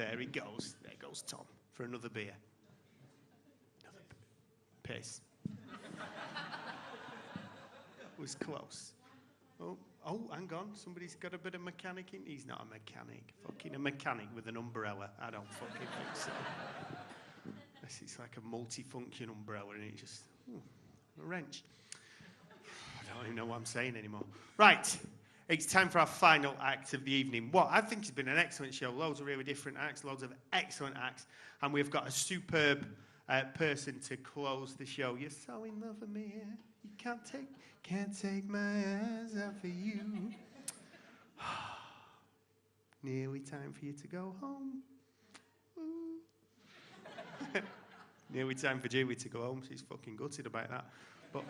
there he goes. There goes Tom for another beer. Another piss. Was close. Oh, hang on. Somebody's got a bit of mechanic in. He's not a mechanic. Fucking a mechanic with an umbrella. I don't fucking think so. It's like a multi-function umbrella and it just... a wrench. I don't even know what I'm saying anymore. Right. It's time for our final act of the evening. What I think has been an excellent show. Loads of really different acts, loads of excellent acts. And we've got a superb person to close the show. You're so in love with me. You can't take my eyes off of you. Nearly time for you to go home. Nearly time for Julie to go home. She's fucking gutted about that. But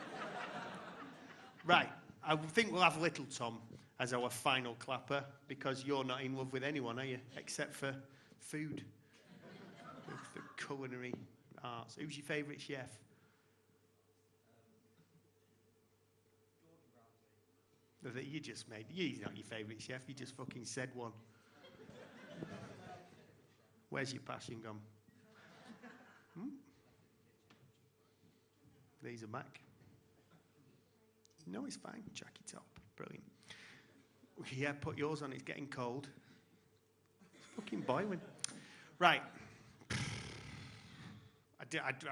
right, I think we'll have Little Tom as our final clapper because you're not in love with anyone, are you? Except for food, the culinary arts. Who's your favourite chef? That you just made. He's not your favourite chef. You just fucking said one. Where's your passion gone? These are back. No, it's fine. Jack it up. Brilliant. Yeah, put yours on. It's getting cold. It's fucking boiling. Right.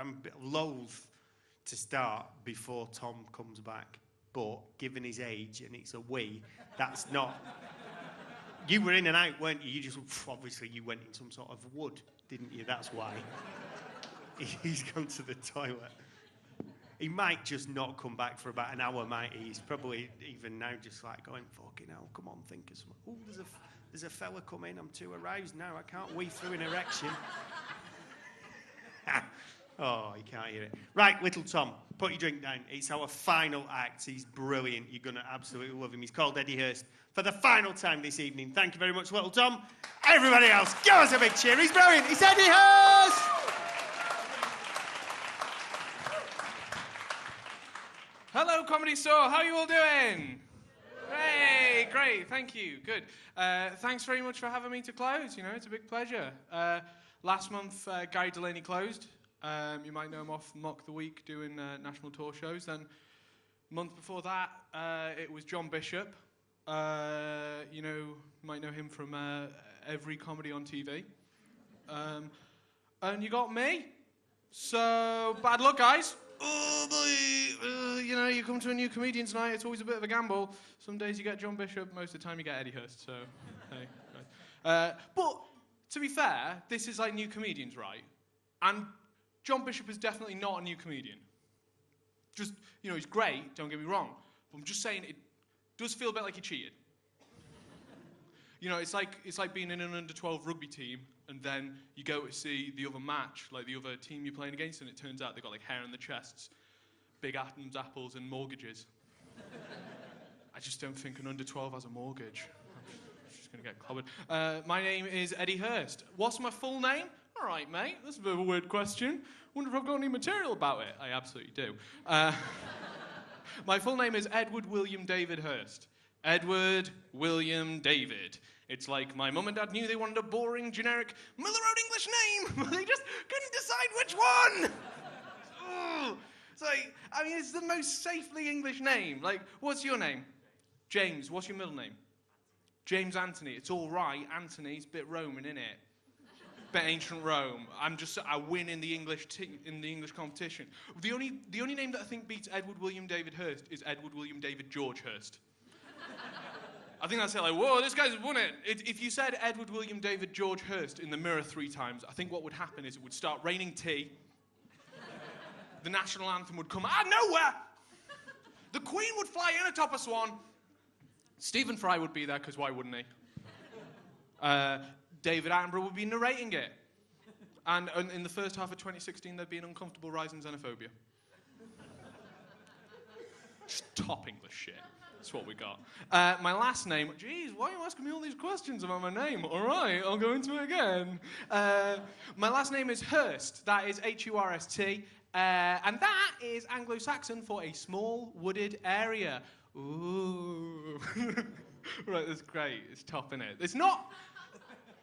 I'm a bit loath to start before Tom comes back. But given his age, and it's a we, that's not... You were in and out, weren't you? You just... Obviously, you went in some sort of wood, didn't you? That's why. He's gone to the toilet. He might just not come back for about an hour, might he? He's probably even now just like going, fucking hell, come on, think of something. Oh, there's a fella coming. I'm too aroused now. I can't wee through an erection. Oh, you can't hear it. Right, Little Tom, put your drink down. It's our final act. He's brilliant. You're going to absolutely love him. He's called Eddie Hurst for the final time this evening. Thank you very much, Little Tom. Everybody else, give us a big cheer. He's brilliant. It's Eddie Hurst! Hello, Comedy Store. How are you all doing? Hey, great. Thank you. Good. Thanks very much for having me to close. You know, it's a big pleasure. Last month, Gary Delaney closed. You might know him off Mock the Week doing national tour shows. Then, a month before that, it was John Bishop. You might know him from every comedy on TV. And you got me. So, bad luck, guys. Oh, boy. You come to a new comedian's night, it's always a bit of a gamble. Some days you get John Bishop, most of the time you get Eddie Hurst, so, hey. Right. But, to be fair, this is like new comedians, right? And John Bishop is definitely not a new comedian. Just, he's great, don't get me wrong. But I'm just saying, it does feel a bit like he cheated. It's like being in an under-12 rugby team, and then you go to see the other match, like the other team you're playing against, and it turns out they've got like hair on the chests, big Adam's apples, and mortgages. I just don't think an under-12 has a mortgage. I'm just going to get clobbered. My name is Eddie Hurst. What's my full name? All right, mate, that's a bit of a weird question. Wonder if I've got any material about it. I absolutely do. My full name is Edward William David Hurst. Edward William David. It's like my mum and dad knew they wanted a boring, generic, middle-road English name, but they just couldn't decide which one. It's like, it's the most safely English name. Like, what's your name? James. What's your middle name? James Anthony. It's all right. Anthony's a bit Roman, innit? Bit ancient Rome. I win in the English competition. The only name that I think beats Edward William David Hurst is Edward William David George Hurst. I think that's it, like, whoa, this guy's won it. If you said Edward William David George Hurst in the mirror 3 times, I think what would happen is it would start raining tea. The national anthem would come out of nowhere. The Queen would fly in atop a swan. Stephen Fry would be there, because why wouldn't he? David Attenborough would be narrating it. And in the first half of 2016, there'd be an uncomfortable rise in xenophobia. Just top English shit. That's what we got. My last name... Jeez, why are you asking me all these questions about my name? All right, I'll go into it again. My last name is Hurst. That is H-U-R-S-T. And that is Anglo-Saxon for a small wooded area. Ooh. Right, that's great. It's top, innit? It's not...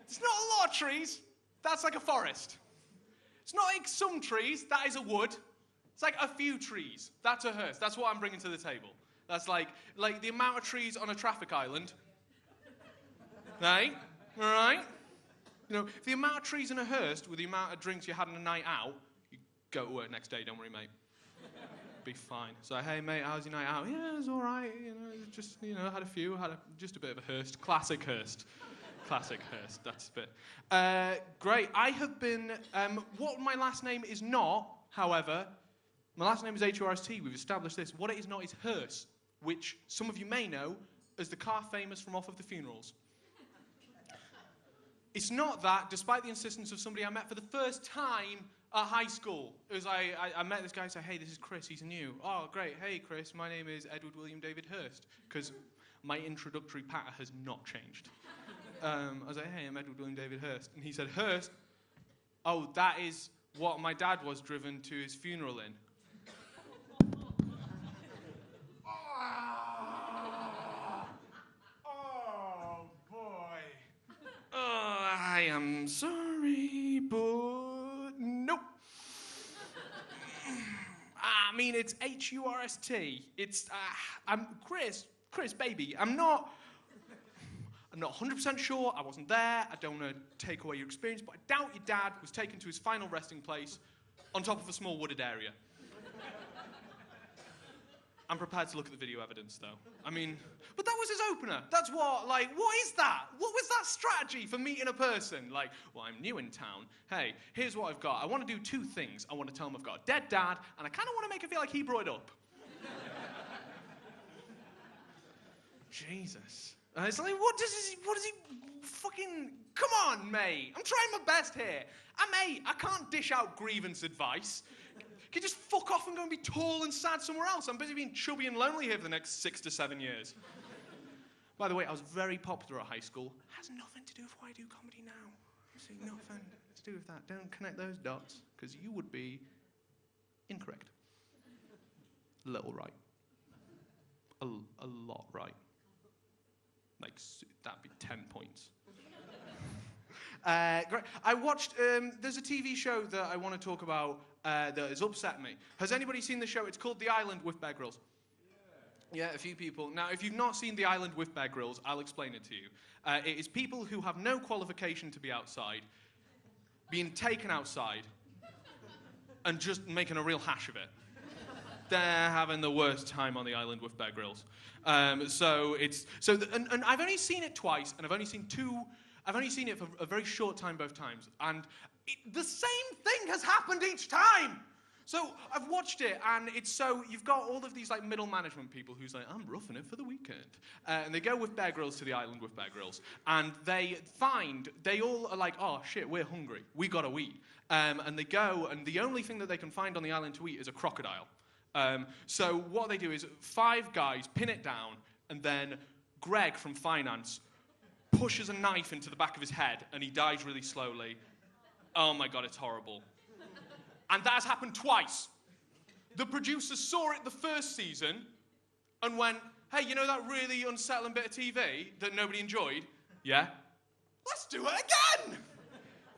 It's not a lot of trees. That's like a forest. It's not like some trees. That is a wood. It's like a few trees. That's a hearse. That's what I'm bringing to the table. That's like the amount of trees on a traffic island. Right? All right? You know, the amount of trees in a hearse with the amount of drinks you had on a night out, you go to work next day, don't worry, mate. Be fine. So, hey, mate, how's your night out? Yeah, it was all right. You know, just, had a few. Just a bit of a Hearst. Classic Hearst. Classic Hearst. That's a bit. Great. I have been, what my last name is not, however, my last name is H-U-R-S-T. We've established this. What it is not is Hearst, which some of you may know as the car famous from Off of the Funerals. It's not that, despite the insistence of somebody I met for the first time at high school. It was I met this guy and said, hey, this is Chris, he's new. Oh, great. Hey, Chris, my name is Edward William David Hearst, because my introductory patter has not changed. I was like, hey, I'm Edward William David Hearst. And he said, Hearst? Oh, that is what my dad was driven to his funeral in. I am sorry, but nope. I mean, it's H-U-R-S-T. It's, I'm Chris, baby. I'm not 100% sure. I wasn't there. I don't want to take away your experience, but I doubt your dad was taken to his final resting place on top of a small wooded area. I'm prepared to look at the video evidence, though. I mean, but that was his opener. That's what is that? What was that strategy for meeting a person? Like, well, I'm new in town. Hey, here's what I've got. I want to do two things. I want to tell him I've got a dead dad, and I kind of want to make it feel like he brought it up. Jesus. And it's like, what does he fucking, come on, mate. I'm trying my best here. I can't dish out grievance advice. Can you just fuck off and go and be tall and sad somewhere else? I'm busy being chubby and lonely here for the next 6 to 7 years. By the way, I was very popular at high school. Has nothing to do with why I do comedy now. See, nothing to do with that. Don't connect those dots, because you would be incorrect. A little right. A lot right. Like, that'd be 10 points. Great. I watched, there's a TV show that I want to talk about that has upset me. Has anybody seen the show? It's called The Island with Bear Grylls. Yeah, a few people. Now, if you've not seen The Island with Bear Grylls, I'll explain it to you. It is people who have no qualification to be outside, being taken outside, and just making a real hash of it. They're having the worst time on the island with Bear Grylls. And I've only seen it twice, and I've only seen it for a very short time both times, and the same thing has happened each time. So I've watched it, and you've got all of these like middle management people who's like, I'm roughing it for the weekend, and they go with Bear Grylls to the island with Bear Grylls, and they all are like, oh shit, we're hungry, we gotta eat, and they go, and the only thing that they can find on the island to eat is a crocodile. So what they do is 5 guys pin it down, and then Greg from finance pushes a knife into the back of his head, and he dies really slowly. Oh my God, it's horrible. And that has happened twice. The producers saw it the first season and went, hey, you know that really unsettling bit of TV that nobody enjoyed? Yeah? Let's do it again!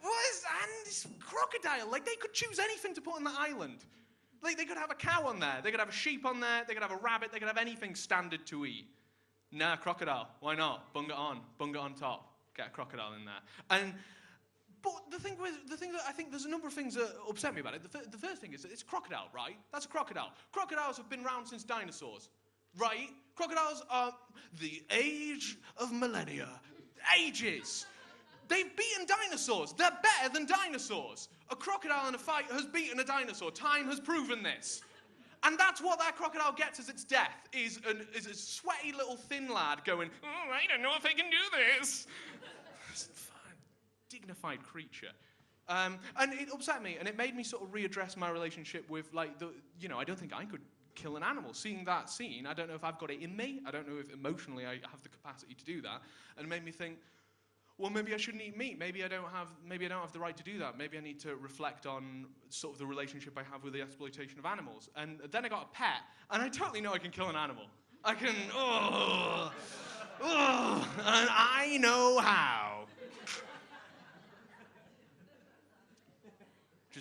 And this crocodile, like, they could choose anything to put on the island. Like, they could have a cow on there, they could have a sheep on there, they could have a rabbit, they could have anything standard to eat. Nah, crocodile, why not? Bung it on top, get a crocodile in there. But the thing that I think there's a number of things that upset me about it. The first thing is that it's a crocodile, right? That's a crocodile. Crocodiles have been around since dinosaurs, right? Crocodiles are the age of millennia. Ages. They've beaten dinosaurs. They're better than dinosaurs. A crocodile in a fight has beaten a dinosaur. Time has proven this. And that's what that crocodile gets as its death, is a sweaty little thin lad going, oh, I don't know if I can do this. Dignified creature. And it upset me, and it made me sort of readdress my relationship with, like, I don't think I could kill an animal. Seeing that scene, I don't know if I've got it in me. I don't know if emotionally I have the capacity to do that. And it made me think, well, maybe I shouldn't eat meat. Maybe I don't have the right to do that. Maybe I need to reflect on sort of the relationship I have with the exploitation of animals. And then I got a pet, and I totally know I can kill an animal. I can, and I know how.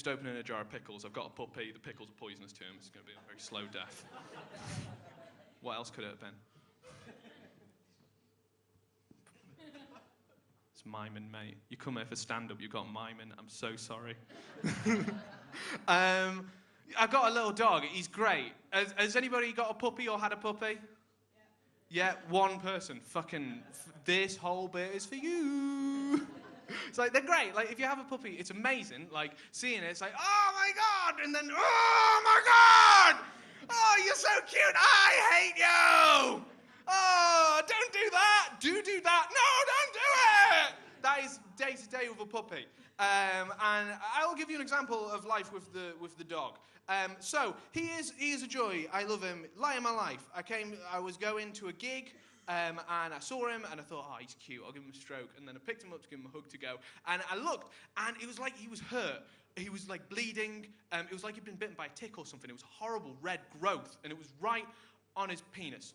just opening a jar of pickles. I've got a puppy. The pickles are poisonous to him. It's going to be a very slow death. What else could it have been? It's miming, mate. You come here for stand-up, you got miming. I'm so sorry. I've got a little dog. He's great. Has anybody got a puppy or had a puppy? Yeah, one person. Fucking, this whole bit is for you. It's like, they're great. Like, if you have a puppy, it's amazing. Like, seeing it, it's like, oh my God! And then, oh my God! Oh, you're so cute! I hate you! Oh, don't do that! Do that! No, don't do it! That is day to day with a puppy. And I will give you an example of life with the dog. So he is a joy. I love him. Light of my life. I was going to a gig, and I saw him, and I thought, oh, he's cute. I'll give him a stroke. And then I picked him up to give him a hug to go. And I looked, and it was like he was hurt. He was like bleeding. It was like he'd been bitten by a tick or something. It was horrible red growth, and it was right on his penis.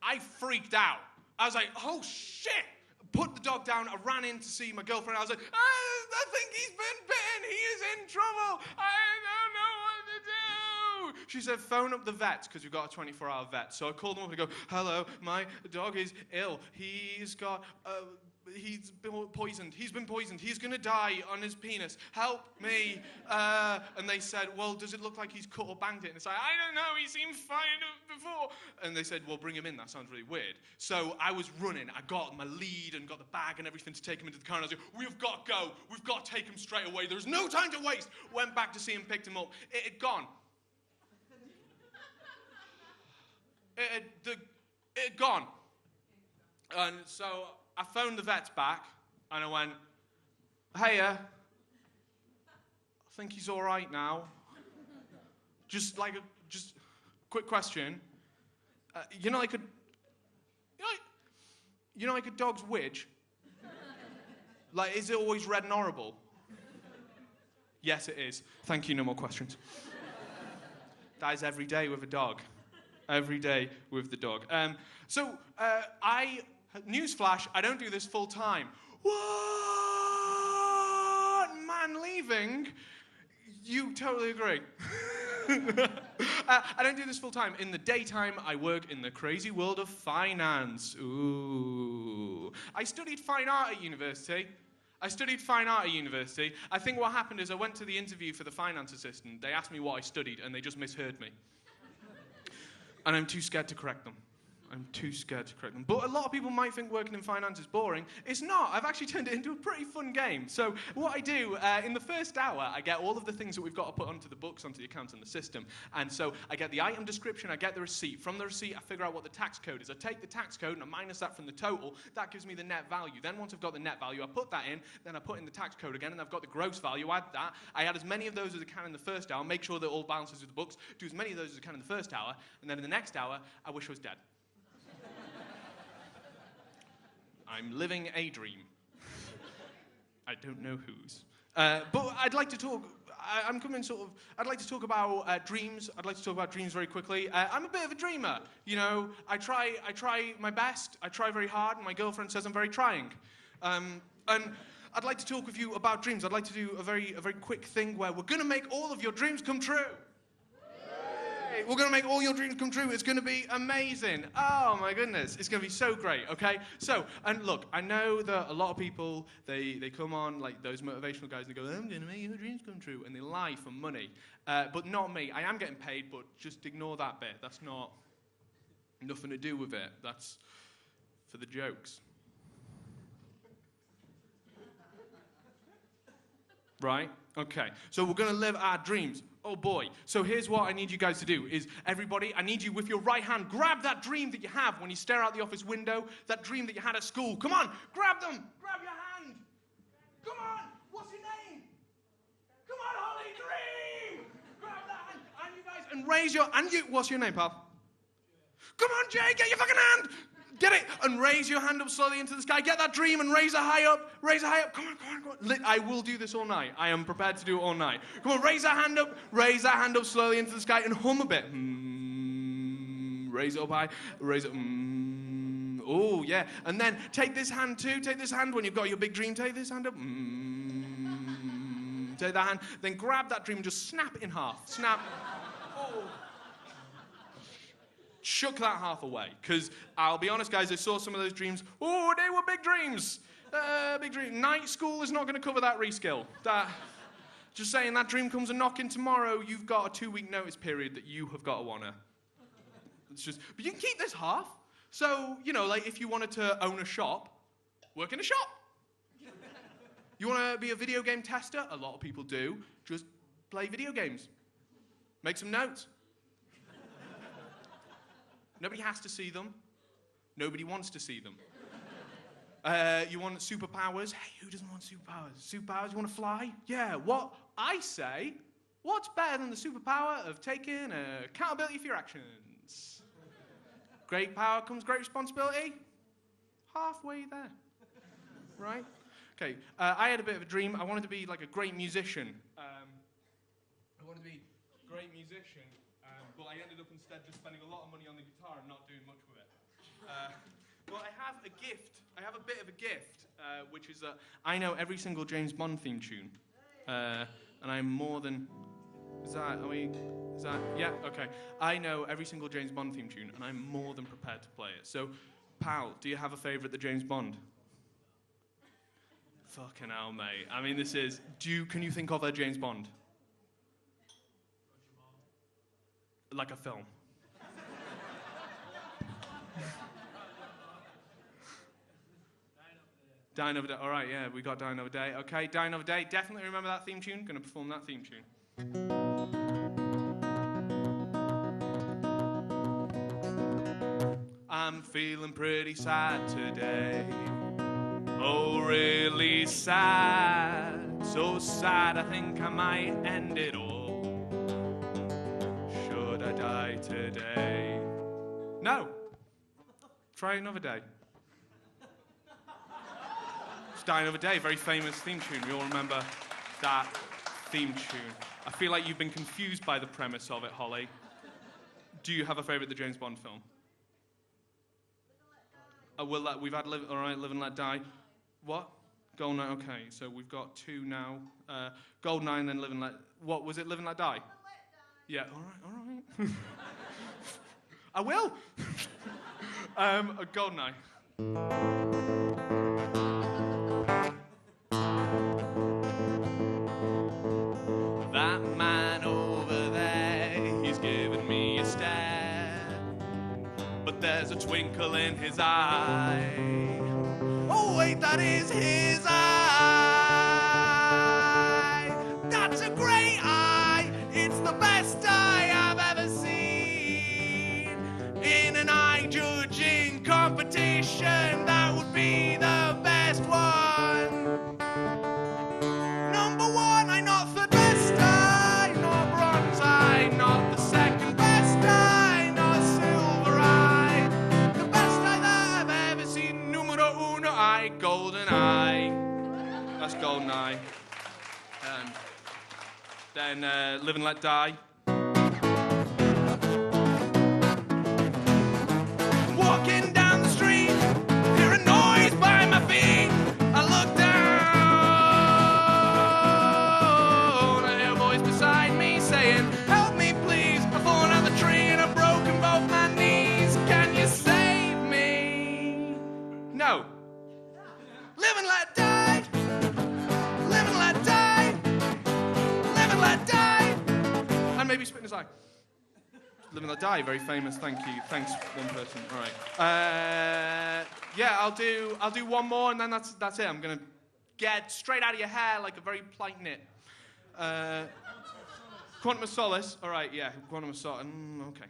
I freaked out. I was like, oh shit! Put the dog down. I ran in to see my girlfriend. I was like, I think he's been bitten. He is in trouble. I don't know what to do. She said, phone up the vets, because we've got a 24-hour vet. So I called them up and go, hello, my dog is ill. He's been poisoned. He's been poisoned. He's going to die on his penis. Help me. And they said, well, does it look like he's cut or banged it? And it's like, I don't know. He seemed fine before. And they said, well, bring him in. That sounds really weird. So I was running. I got my lead and got the bag and everything to take him into the car. And I was like, we've got to go. We've got to take him straight away. There's no time to waste. Went back to see him, picked him up. It had gone. It had gone. And so I phoned the vets back, and I went, hey, I think he's all right now. Just quick question. You know like a dog's widge? Like, is it always red and horrible? Yes, it is. Thank you, no more questions. That is every day with a dog. Every day with the dog. Newsflash, I don't do this full time. What? Man leaving? You totally agree. I don't do this full time. In the daytime, I work in the crazy world of finance. Ooh. I studied fine art at university. I think what happened is I went to the interview for the finance assistant. They asked me what I studied, and they just misheard me. And I'm too scared to correct them. But a lot of people might think working in finance is boring. It's not. I've actually turned it into a pretty fun game. So what I do, in the first hour, I get all of the things that we've got to put onto the books, onto the accounts and the system. And so I get the item description, I get the receipt. From the receipt, I figure out what the tax code is. I take the tax code and I minus that from the total. That gives me the net value. Then once I've got the net value, I put that in. Then I put in the tax code again, and I've got the gross value. Add that. I add as many of those as I can in the first hour, make sure that it all balances with the books, do as many of those as I can in the first hour, and then in the next hour, I wish I was dead. I'm living a dream. I don't know whose. But I'd like to talk, I'd like to talk about dreams. I'd like to talk about dreams very quickly. I'm a bit of a dreamer. You know, I try my best. I try very hard, and my girlfriend says I'm very trying. And I'd like to talk with you about dreams. I'd like to do a very quick thing where we're going to make all of your dreams come true. We're going to make all your dreams come true. It's going to be amazing. Oh, my goodness. It's going to be so great, okay? So, and look, I know that a lot of people, they come on, like those motivational guys, and they go, I'm going to make your dreams come true, and they lie for money. But not me. I am getting paid, but just ignore that bit. That's nothing to do with it. That's for the jokes. Right? Okay. So we're going to live our dreams. Oh boy. So here's what I need you guys to do is, everybody, I need you with your right hand, grab that dream that you have when you stare out the office window, that dream that you had at school. Come on, grab them. Grab your hand. Come on. What's your name? Come on, Holly, dream. Grab that hand. And you guys, and raise your, what's your name, pal? Come on, Jay, get your fucking hand. Get it, and raise your hand up slowly into the sky. Get that dream and raise it high up. Raise it high up. Come on. I will do this all night. I am prepared to do it all night. Come on, raise that hand up. Raise that hand up slowly into the sky and hum a bit. Raise it up high. Raise it. Oh, yeah. And then take this hand too. Take this hand when you've got your big dream. Take this hand up. Take that hand, then grab that dream and just snap it in half. Snap. Oh. Shook that half away. Because I'll be honest, guys, I saw some of those dreams. Oh, they were big dreams. Big dream. Night school is not going to cover that reskill. Just saying, that dream comes a knocking tomorrow, you've got a 2-week notice period that you have got to honour. It's just, but you can keep this half. So, you know, like if you wanted to own a shop, work in a shop. You want to be a video game tester? A lot of people do. Just play video games. Make some notes. Nobody has to see them. Nobody wants to see them. You want superpowers? Hey, who doesn't want superpowers? Superpowers, you want to fly? Yeah, what I say, what's better than the superpower of taking accountability for your actions? Great power comes great responsibility. Halfway there, right? Okay, I had a bit of a dream. I wanted to be like a great musician. I wanted to be a great musician, but I ended up instead just spending a lot of money on the guitar and not doing much with it. But I have a gift. I have a bit of a gift, which is that I know every single James Bond theme tune. And I'm more than... Yeah, okay. I know every single James Bond theme tune, and I'm more than prepared to play it. So, pal, do you have a favourite that James Bond? Fucking hell, mate. I mean, this is... Can you think of a James Bond? Like a film. Die Another Day. All right, yeah, we got Die Another Day. Okay, Die Another Day. Definitely remember that theme tune. Gonna perform that theme tune. I'm feeling pretty sad today. Oh, really sad. So sad, I think I might end it all. Should I die today? No. Try another day. It's Die Another Day, very famous theme tune. We all remember that theme tune. I feel like you've been confused by the premise of it, Holly. Do you have a favourite the James Bond film? We've had Live and Let Die. What? Goldeneye, okay, so we've got 2 now. Goldeneye and then Live and Let... What, was it Live and Let Die? Yeah, all right. I will! Goldeneye. That man over there, he's giving me a stare. But there's a twinkle in his eye. Oh wait, that is his eye. That's a great eye. It's the best eye I've ever seen. In an eye judging competition, that would be the best one. Number 1, I not the best eye, not bronze eye, not the second best eye, not silver eye. The best eye that I've ever seen, numero uno eye, golden eye. That's golden eye. Then Live and Let Die. Walking down the street, hear a noise by my feet. I look down, I hear a voice beside me saying, help me please, I've fallen out the tree and I've broken both my knees. Can you save me? No. Live and let die. Live and let die. Live and let die. And maybe spit in his eye. Live and Let Die, very famous. Thank you. Thanks, one person. All right. Yeah, I'll do one more, and then that's it. I'm gonna get straight out of your hair like a very polite knit. Quantum of Solace. All right. Yeah, Quantum of Solace. Okay.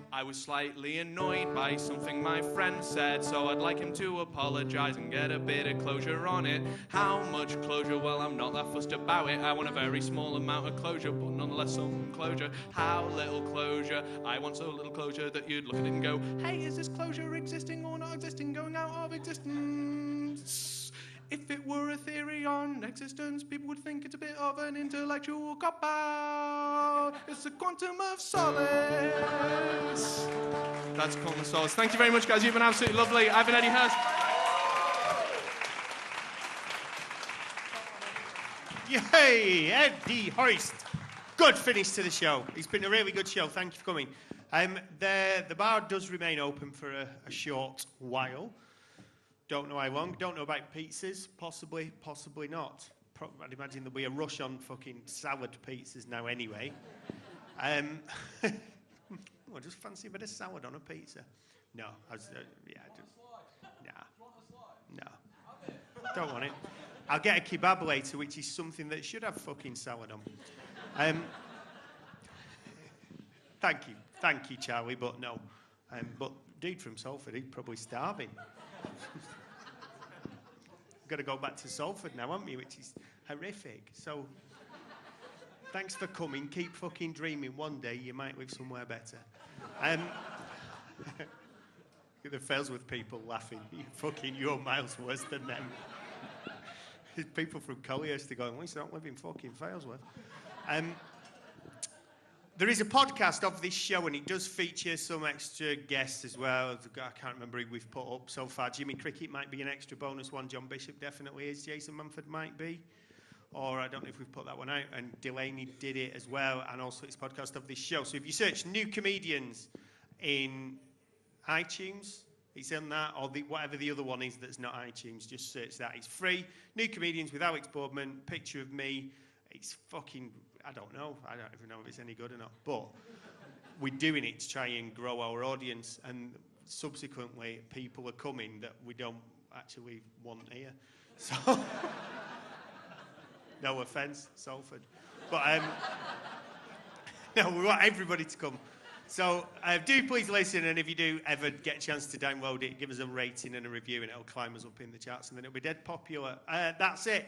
I was slightly annoyed by something my friend said, so I'd like him to apologize and get a bit of closure on it. How much closure? Well, I'm not that fussed about it. I want a very small amount of closure, but nonetheless some closure. How little closure? I want so little closure that you'd look at it and go, hey, is this closure existing or not existing, going out of existence? If it were a theory on existence, people would think it's a bit of an intellectual cop-out. It's a quantum of solace. That's Quantum of Solace. Thank you very much, guys. You've been absolutely lovely. I've been Eddie Hurst. Yay, Eddie Hoist. Good finish to the show. It's been a really good show. Thank you for coming. The bar does remain open for a short while. Don't know how long. Don't know about pizzas. Possibly, possibly not. I'd imagine there'll be a rush on fucking salad pizzas now anyway. Well, just fancy a bit of salad on a pizza. No, no. Don't want it. I'll get a kebab later, which is something that should have fucking salad on. Thank you, Charlie, but no. But dude from Salford, he's probably starving. Got to go back to Salford now, haven't we? Which is horrific. So, thanks for coming. Keep fucking dreaming. One day you might live somewhere better. The Failsworth people laughing. You're miles worse than them. There's people from Colliers going, well, you don't live in fucking Failsworth. There is a podcast of this show, and it does feature some extra guests as well. I can't remember who we've put up so far. Jimmy Cricket might be an extra bonus one. John Bishop definitely is. Jason Mumford might be. Or I don't know if we've put that one out. And Delaney did it as well. And also it's a podcast of this show. So if you search New Comedians in iTunes, it's in that. Or whatever the other one is that's not iTunes, just search that. It's free. New Comedians with Alex Boardman. Picture of me. It's fucking... I don't know. I don't even know if it's any good or not. But we're doing it to try and grow our audience. And subsequently, people are coming that we don't actually want here. So, no offence, Salford. But, no, we want everybody to come. So, do please listen. And if you do ever get a chance to download it, give us a rating and a review, and it'll climb us up in the charts. And then it'll be dead popular. That's it.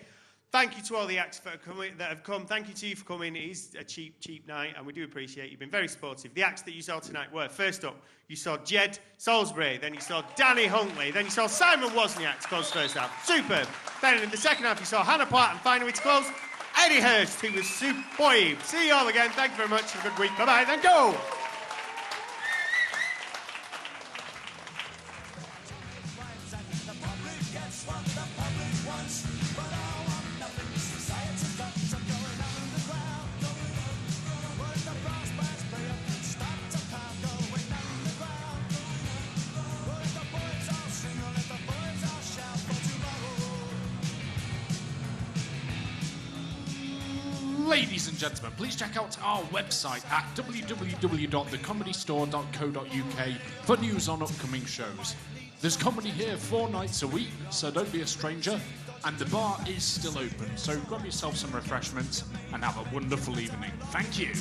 Thank you to all the acts that have come. Thank you to you for coming. It is a cheap night, and we do appreciate you. You've been very supportive. The acts that you saw tonight were, first up, you saw Jed Salisbury, then you saw Danny Huntley, then you saw Simon Wozniak to close the first half. Superb. Then in the second half, you saw Hannah Platt, and finally to close, Eddie Hurst, who was superb. See you all again. Thank you very much. Have a good week. Bye-bye. Thank you. Ladies and gentlemen, please check out our website at www.thecomedystore.co.uk for news on upcoming shows. There's comedy here 4 nights a week, so don't be a stranger. And the bar is still open, so grab yourself some refreshments and have a wonderful evening. Thank you.